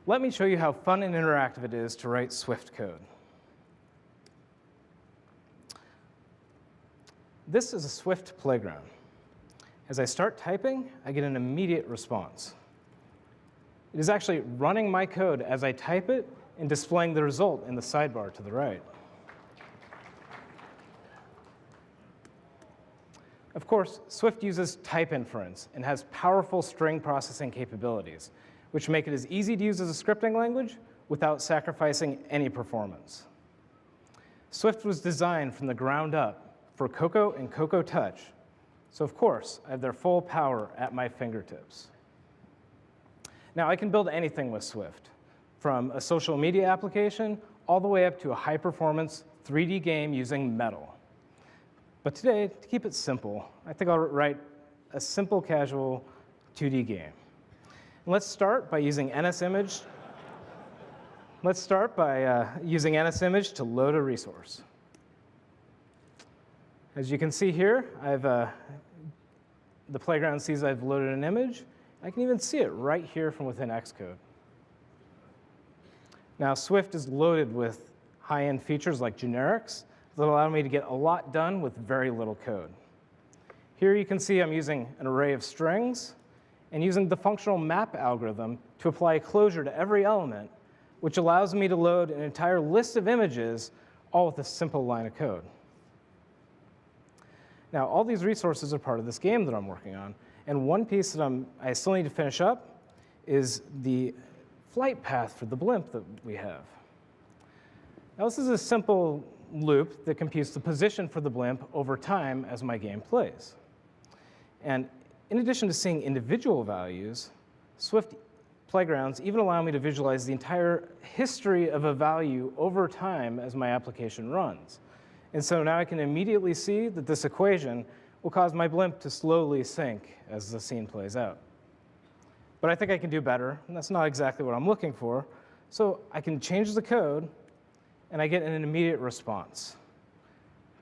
let me show you how fun and interactive it is to write Swift code. This is a Swift playground. As I start typing, I get an immediate response. It is actually running my code as I type it and displaying the result in the sidebar to the right. Of course, Swift uses type inference and has powerful string processing capabilities, which make it as easy to use as a scripting language without sacrificing any performance. Swift was designed from the ground up for Cocoa and Cocoa Touch, so of course, I have their full power at my fingertips. Now, I can build anything with Swift, from a social media application all the way up to a high-performance 3D game using Metal. But today, to keep it simple, I think I'll write a simple, casual 2D game. And let's start by using NSImage. Using NSImage to load a resource. As you can see here, the playground sees I've loaded an image. I can even see it right here from within Xcode. Now, Swift is loaded with high-end features like generics that allow me to get a lot done with very little code. Here you can see I'm using an array of strings and using the functional map algorithm to apply a closure to every element, which allows me to load an entire list of images all with a simple line of code. Now, all these resources are part of this game that I'm working on. And one piece that I still need to finish up is the flight path for the blimp that we have. Now, this is a simple loop that computes the position for the blimp over time as my game plays. And in addition to seeing individual values, Swift playgrounds even allow me to visualize the entire history of a value over time as my application runs. And so now I can immediately see that this equation will cause my blimp to slowly sink as the scene plays out. But I think I can do better, and that's not exactly what I'm looking for. So I can change the code, and I get an immediate response.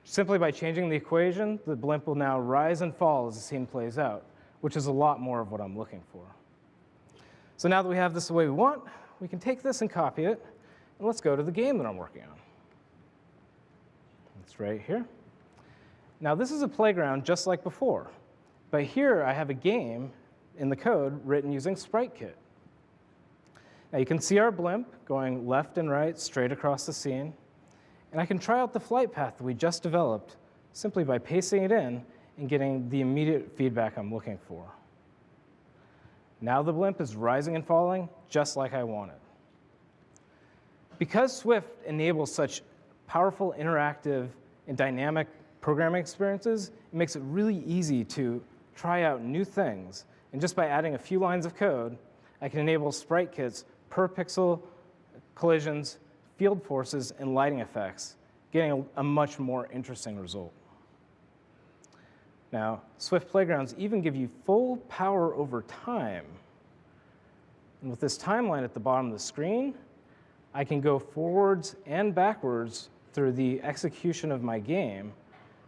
Simply by changing the equation, the blimp will now rise and fall as the scene plays out, which is a lot more of what I'm looking for. So now that we have this the way we want, we can take this and copy it, and let's go to the game that I'm working on. It's right here. Now, this is a playground just like before, but here I have a game in the code written using SpriteKit. Now, you can see our blimp going left and right straight across the scene, and I can try out the flight path that we just developed simply by pasting it in and getting the immediate feedback I'm looking for. Now the blimp is rising and falling just like I want it. Because Swift enables such powerful, interactive, and dynamic programming experiences, it makes it really easy to try out new things. And just by adding a few lines of code, I can enable sprite kits per pixel collisions, field forces, and lighting effects, getting a much more interesting result. Now, Swift playgrounds even give you full power over time. And with this timeline at the bottom of the screen, I can go forwards and backwards through the execution of my game,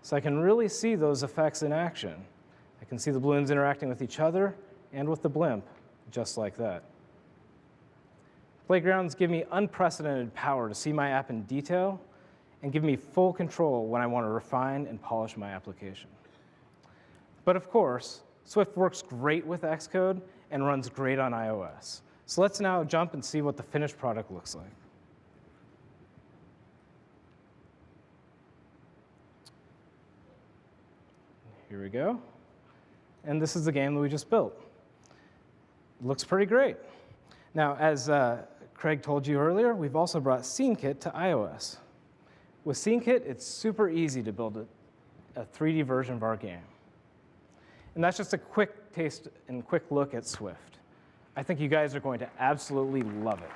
so I can really see those effects in action. I can see the balloons interacting with each other and with the blimp, just like that. Playgrounds give me unprecedented power to see my app in detail and give me full control when I want to refine and polish my application. But of course, Swift works great with Xcode and runs great on iOS. So let's now jump and see what the finished product looks like. Here we go. And this is the game that we just built. It looks pretty great. Now, as Craig told you earlier, we've also brought SceneKit to iOS. With SceneKit, it's super easy to build a 3D version of our game. And that's just a quick taste and quick look at Swift. I think you guys are going to absolutely love it.